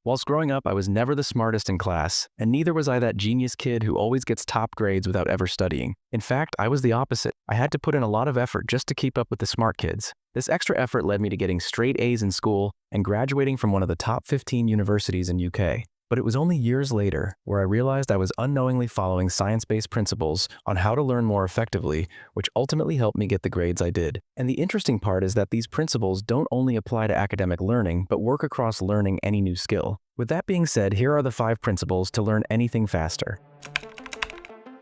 Whilst growing up, I was never the smartest in class, and neither was I that genius kid who always gets top grades without ever studying. In fact, I was the opposite. I had to put in a lot of effort just to keep up with the smart kids. This extra effort led me to getting straight A's in school and graduating from one of the top 15 universities in UK. But it was only years later where I realized I was unknowingly following science-based principles on how to learn more effectively, which ultimately helped me get the grades I did. And the interesting part is that these principles don't only apply to academic learning, but work across learning any new skill. With that being said, here are the 5 principles to learn anything faster.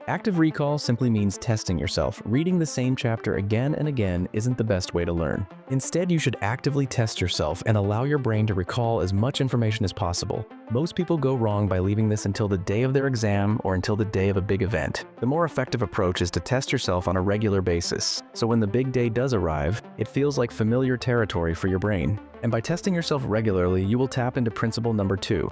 Active recall simply means testing yourself. Reading the same chapter again and again isn't the best way to learn. Instead, you should actively test yourself and allow your brain to recall as much information as possible. Most people go wrong by leaving this until the day of their exam or until the day of a big event. The more effective approach is to test yourself on a regular basis, so when the big day does arrive, it feels like familiar territory for your brain. And by testing yourself regularly, you will tap into principle number 2.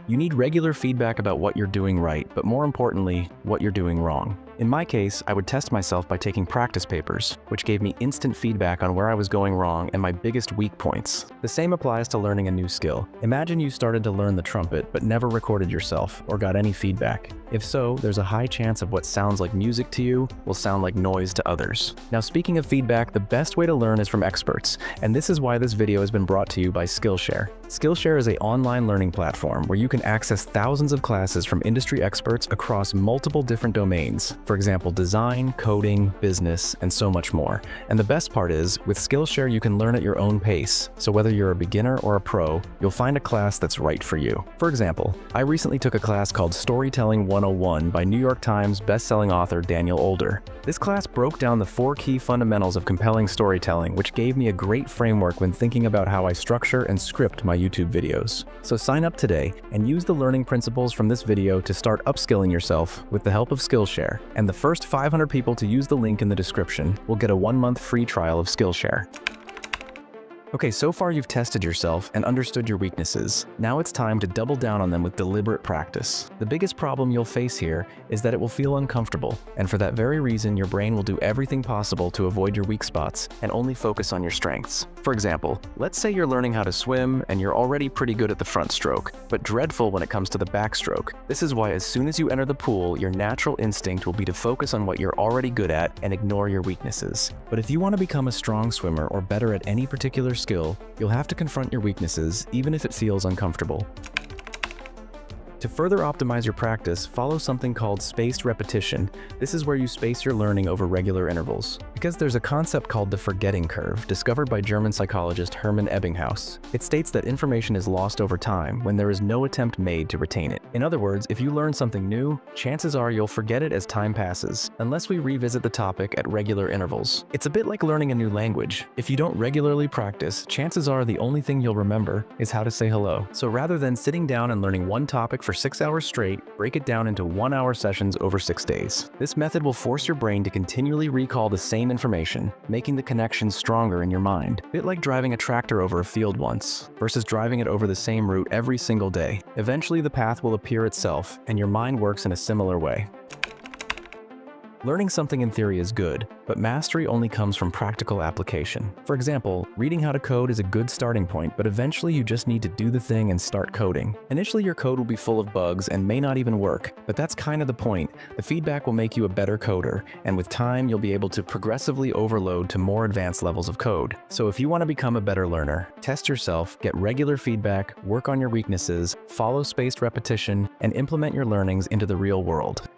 You need regular feedback about what you're doing right, but more importantly, what you're doing wrong. In my case, I would test myself by taking practice papers, which gave me instant feedback on where I was going wrong and my biggest weak points. The same applies to learning a new skill. Imagine you started to learn the trumpet, but never recorded yourself or got any feedback. If so, there's a high chance of what sounds like music to you will sound like noise to others. Now, speaking of feedback, the best way to learn is from experts, and this is why this video has been brought to you by Skillshare. Skillshare is an online learning platform where you can access thousands of classes from industry experts across multiple different domains. For example, design, coding, business, and so much more. And the best part is, with Skillshare you can learn at your own pace. So whether you're a beginner or a pro, you'll find a class that's right for you. For example, I recently took a class called Storytelling 101 by New York Times bestselling author Daniel Older. This class broke down the 4 key fundamentals of compelling storytelling, which gave me a great framework when thinking about how I structure and script my YouTube videos. So sign up today and use the learning principles from this video to start upskilling yourself with the help of Skillshare. And the first 500 people to use the link in the description will get a 1-month free trial of Skillshare. Okay, so far you've tested yourself and understood your weaknesses. Now it's time to double down on them with deliberate practice. The biggest problem you'll face here is that it will feel uncomfortable, and for that very reason, your brain will do everything possible to avoid your weak spots and only focus on your strengths. For example, let's say you're learning how to swim and you're already pretty good at the front stroke, but dreadful when it comes to the backstroke. This is why as soon as you enter the pool, your natural instinct will be to focus on what you're already good at and ignore your weaknesses. But if you want to become a strong swimmer or better at any particular skill, you'll have to confront your weaknesses, even if it feels uncomfortable. To further optimize your practice, follow something called spaced repetition. This is where you space your learning over regular intervals. Because there's a concept called the forgetting curve, discovered by German psychologist Hermann Ebbinghaus. It states that information is lost over time when there is no attempt made to retain it. In other words, if you learn something new, chances are you'll forget it as time passes, unless we revisit the topic at regular intervals. It's a bit like learning a new language. If you don't regularly practice, chances are the only thing you'll remember is how to say hello. So rather than sitting down and learning one topic for 6 hours straight, break it down into 1-hour sessions over 6 days. This method will force your brain to continually recall the same information, making the connections stronger in your mind. A bit like driving a tractor over a field once, versus driving it over the same route every single day. Eventually the path will appear itself, and your mind works in a similar way. Learning something in theory is good, but mastery only comes from practical application. For example, reading how to code is a good starting point, but eventually you just need to do the thing and start coding. Initially, your code will be full of bugs and may not even work, but that's kind of the point. The feedback will make you a better coder, and with time, you'll be able to progressively overload to more advanced levels of code. So if you want to become a better learner, test yourself, get regular feedback, work on your weaknesses, follow spaced repetition, and implement your learnings into the real world.